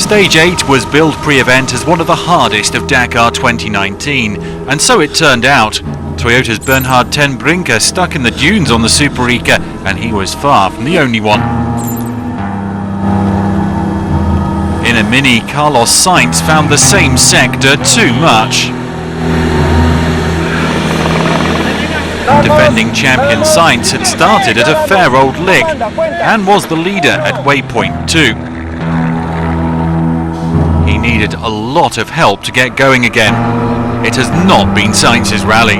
Stage 8 was billed pre-event as one of the hardest of Dakar 2019, and so it turned out. Toyota's Bernhard ten Brinker stuck in the dunes on the Superica, and he was far from the only one. In a Mini, Carlos Sainz found the same sector too much. Defending champion Sainz had started at a fair old lick and was the leader at waypoint 2. He needed a lot of help to get going again. It has not been Sainz's rally.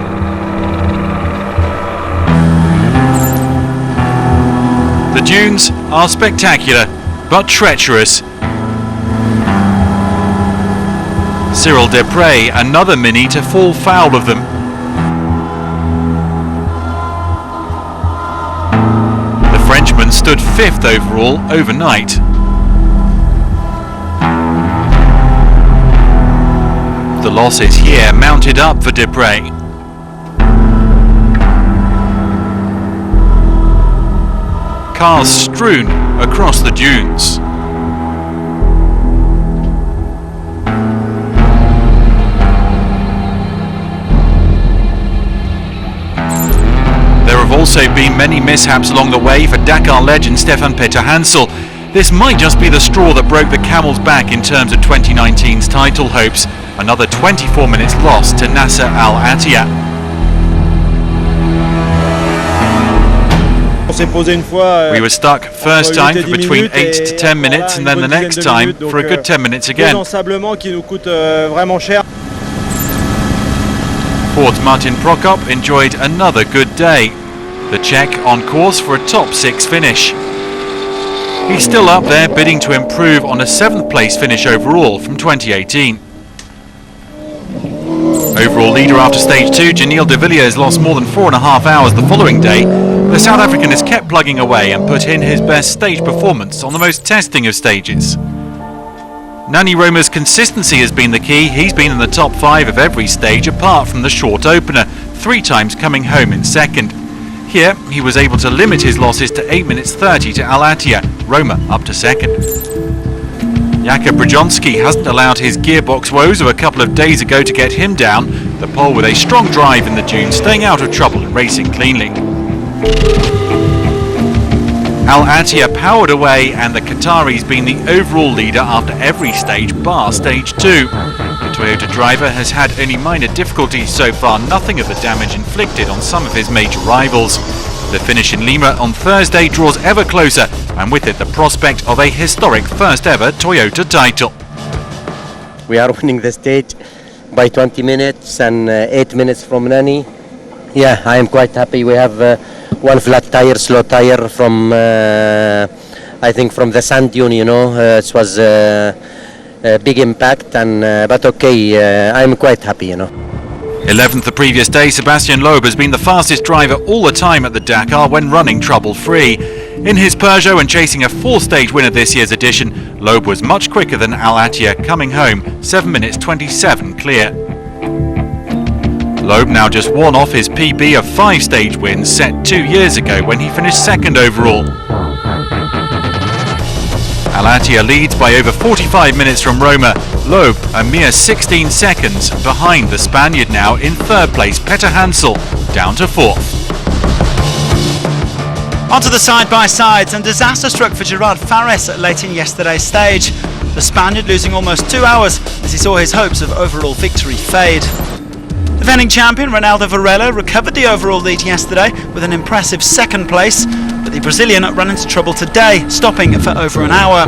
The dunes are spectacular, but treacherous. Cyril Desprez, another Mini, to fall foul of them. The Frenchman stood 5th overall overnight. The losses here mounted up for Desprez. Cars strewn across the dunes. There have also been many mishaps along the way for Dakar legend Stefan Peter Hansel. This might just be the straw that broke the camel's back in terms of 2019's title hopes. Another 24 minutes lost to Nasser Al Attiyah. We were stuck first time for between 8 to 10 minutes, and then the next time for a good 10 minutes again. Ford's Martin Prokop enjoyed another good day. The Czech on course for a top 6 finish. He's still up there bidding to improve on a 7th place finish overall from 2018. Overall leader after stage 2, Janil de Villiers lost more than 4.5 hours the following day. The South African has kept plugging away and put in his best stage performance on the most testing of stages. Nani Roma's consistency has been the key. He's been in the top 5 of every stage apart from the short opener, 3 times coming home in second. Here he was able to limit his losses to 8 minutes 30 to Al Attiyah, Roma up to second. Jakub Brzezinski hasn't allowed his gearbox woes of a couple of days ago to get him down. The Pole with a strong drive in the dunes, staying out of trouble and racing cleanly. Al Attiyah powered away, and the Qatari's been the overall leader after every stage bar stage 2. The Toyota driver has had only minor difficulties so far, nothing of the damage inflicted on some of his major rivals. The finish in Lima on Thursday draws ever closer, and with it the prospect of a historic first ever Toyota title. We are winning the stage by 20 minutes and 8 minutes from Nani. Yeah, I am quite happy. We have one flat tire, slow tire from, I think from the sand dune, you know. It was a big impact, and but okay, I'm quite happy, you know. 11th the previous day, Sebastian Loeb has been the fastest driver all the time at the Dakar when running trouble-free. In his Peugeot and chasing a 4-stage win at this year's edition, Loeb was much quicker than Al Attiyah, coming home 7 minutes 27 clear. Loeb now just one off his PB of 5-stage wins set 2 years ago when he finished second overall. Al Attiyah leads by over 45 minutes from Roma. Loeb a mere 16 seconds behind the Spaniard now in 3rd place, Peter Hansel, down to 4th. Onto the side-by-sides, and disaster struck for Gerard Fares late in yesterday's stage. The Spaniard losing almost 2 hours as he saw his hopes of overall victory fade. Defending champion Ronaldo Varela recovered the overall lead yesterday with an impressive 2nd place, but the Brazilian ran into trouble today, stopping for over an hour.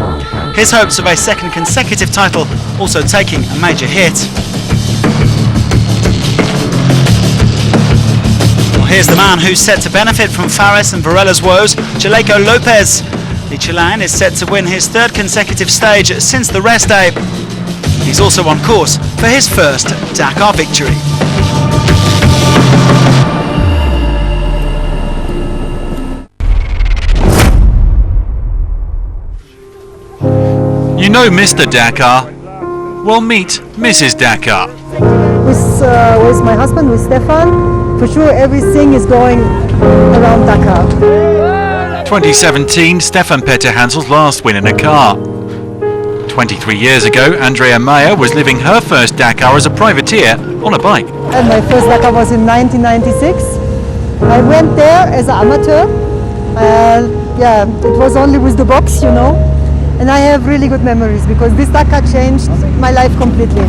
His hopes of a 2nd consecutive title also taking a major hit. Well, here's the man who's set to benefit from Fares and Varela's woes, Chaleco Lopez. The Chilean is set to win his 3rd consecutive stage since the rest day. He's also on course for his first Dakar victory. You know Mr. Dakar? Well, meet Mrs. Dakar. With my husband, with Stefan, for sure everything is going around Dakar. 2017, Stefan Peter Hansel's last win in a car. 23 years ago, Andrea Meyer was living her first Dakar as a privateer on a bike. And my first Dakar was in 1996. I went there as an amateur. Yeah, it was only with the box, you know. And I have really good memories because this Dakar changed my life completely.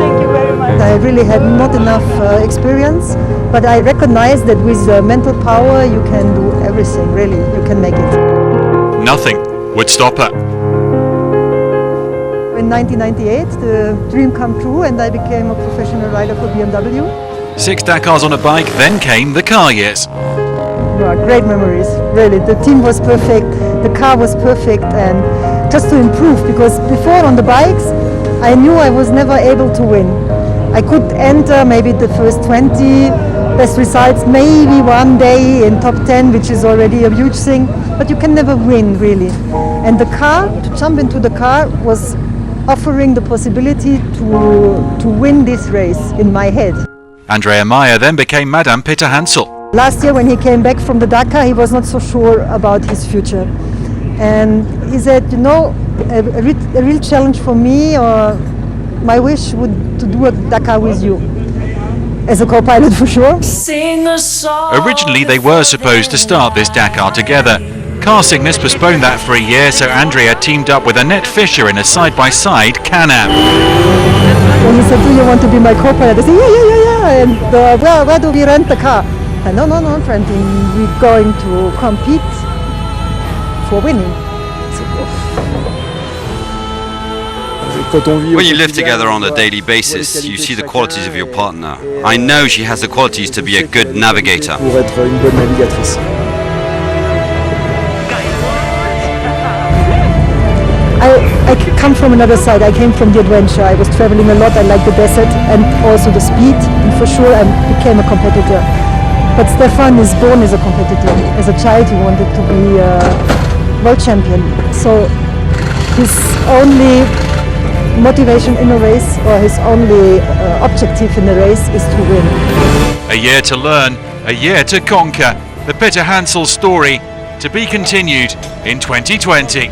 Thank you very much. I really had not enough experience, but I recognized that with mental power you can do everything, really. You can make it. Nothing would stop her. In 1998, the dream came true and I became a professional rider for BMW. 6 Dakars on a bike, then came the car years. Great memories, really. The team was perfect, the car was perfect, and just to improve, because before on the bikes, I knew I was never able to win. I could enter maybe the first 20 best results, maybe one day in top 10, which is already a huge thing, but you can never win, really. And the car, to jump into the car, was offering the possibility to win this race in my head. Andrea Meyer then became Madame Peter Hansel. Last year when he came back from the Dakar, he was not so sure about his future. And he said, you know, a real challenge for me, or my wish would to do a Dakar with you. As a co-pilot for sure. Originally they were supposed to start this Dakar together. Car sickness postponed that for a year, so Andrea teamed up with Annette Fischer in a side-by-side Can-Am. When he said, do you want to be my co-pilot? I said, yeah. And where do we rent the car? And no, not renting. We're going to compete for winning. When you live together on a daily basis, you see the qualities of your partner. I know she has the qualities to be a good navigator. I come from another side. I came from the adventure. I was traveling a lot. I liked the desert and also the speed. And for sure, I became a competitor. But Stefan is born as a competitor. As a child, he wanted to be a world champion. So his only motivation in a race, or his only objective in the race, is to win. A year to learn, a year to conquer. The Peter Hansel story to be continued in 2020.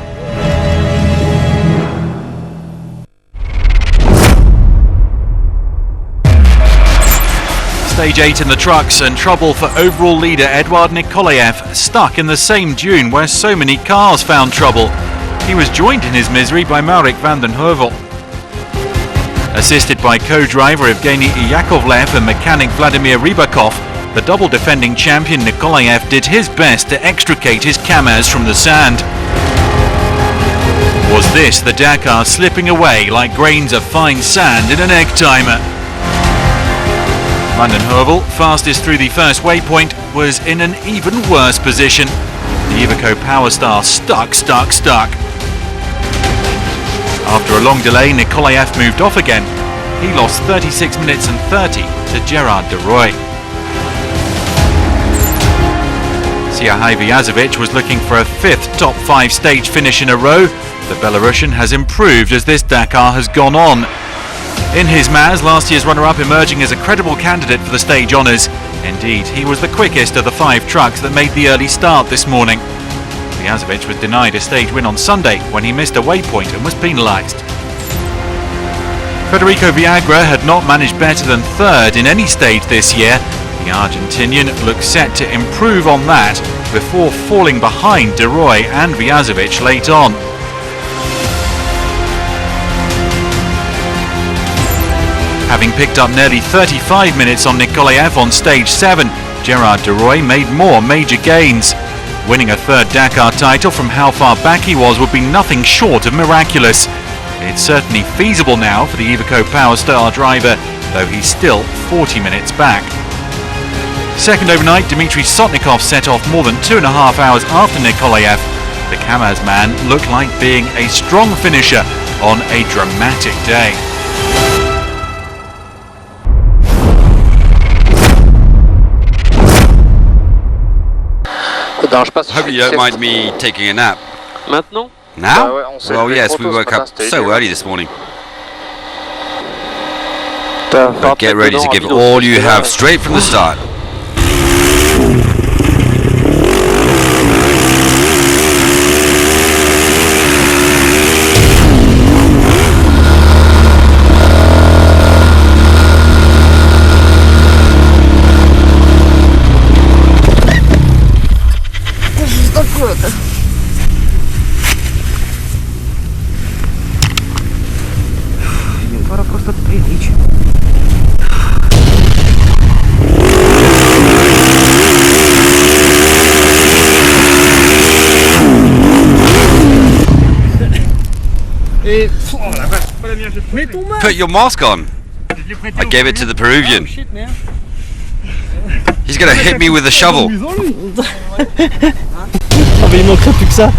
Stage 8 in the trucks, and trouble for overall leader Eduard Nikolaev, stuck in the same dune where so many cars found trouble. He was joined in his misery by Maurik van den Heuvel. Assisted by co-driver Evgeny Yakovlev and mechanic Vladimir Rybakov, the double defending champion Nikolaev did his best to extricate his Kamaz from the sand. Was this the Dakar slipping away like grains of fine sand in an egg timer? Van den Heuvel, fastest through the first waypoint, was in an even worse position. The Iveco Power Star stuck. After a long delay, Nikolaev moved off again. He lost 36 minutes and 30 to Gerard de Roy. Siahai Vyazovic was looking for a 5th top 5 stage finish in a row. The Belarusian has improved as this Dakar has gone on. In his Maz, last year's runner-up emerging as a credible candidate for the stage honours. Indeed, he was the quickest of the 5 trucks that made the early start this morning. Vyazovic was denied a stage win on Sunday when he missed a waypoint and was penalised. Federico Viagra had not managed better than 3rd in any stage this year. The Argentinian looks set to improve on that before falling behind De Roy and Vyazovic late on. Having picked up nearly 35 minutes on Nikolaev on stage 7, Gerard de Roy made more major gains. Winning a 3rd Dakar title from how far back he was would be nothing short of miraculous. It's certainly feasible now for the Iveco Power Star driver, though he's still 40 minutes back. Second overnight, Dmitry Sotnikov set off more than 2.5 hours after Nikolaev. The Kamaz man looked like being a strong finisher on a dramatic day. Hope you don't mind me taking a nap. Maintenant? Now? Well, yes, we woke up so early this morning. But get ready to give all you have straight from the start. Put your mask on. I gave it to the Peruvian. He's gonna hit me with a shovel. Ah bah il manquerait plus que ça.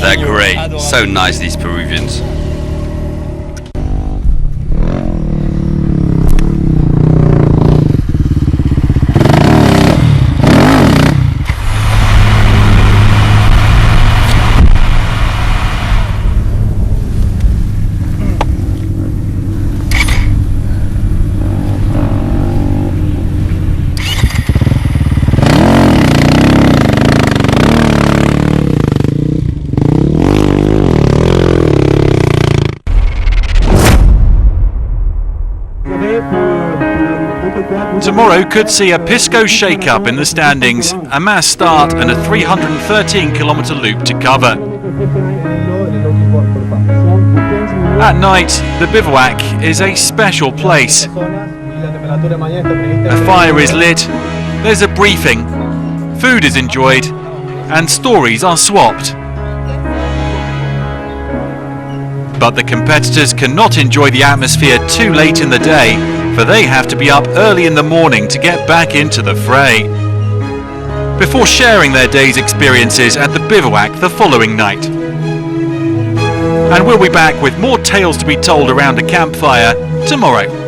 They're great. So nice, these Peruvians. Tomorrow could see a Pisco shake-up in the standings, a mass start and a 313-kilometre loop to cover. At night, the bivouac is a special place. A fire is lit, there's a briefing, food is enjoyed, and stories are swapped. But the competitors cannot enjoy the atmosphere too late in the day, for they have to be up early in the morning to get back into the fray, before sharing their day's experiences at the bivouac the following night. And we'll be back with more tales to be told around a campfire tomorrow.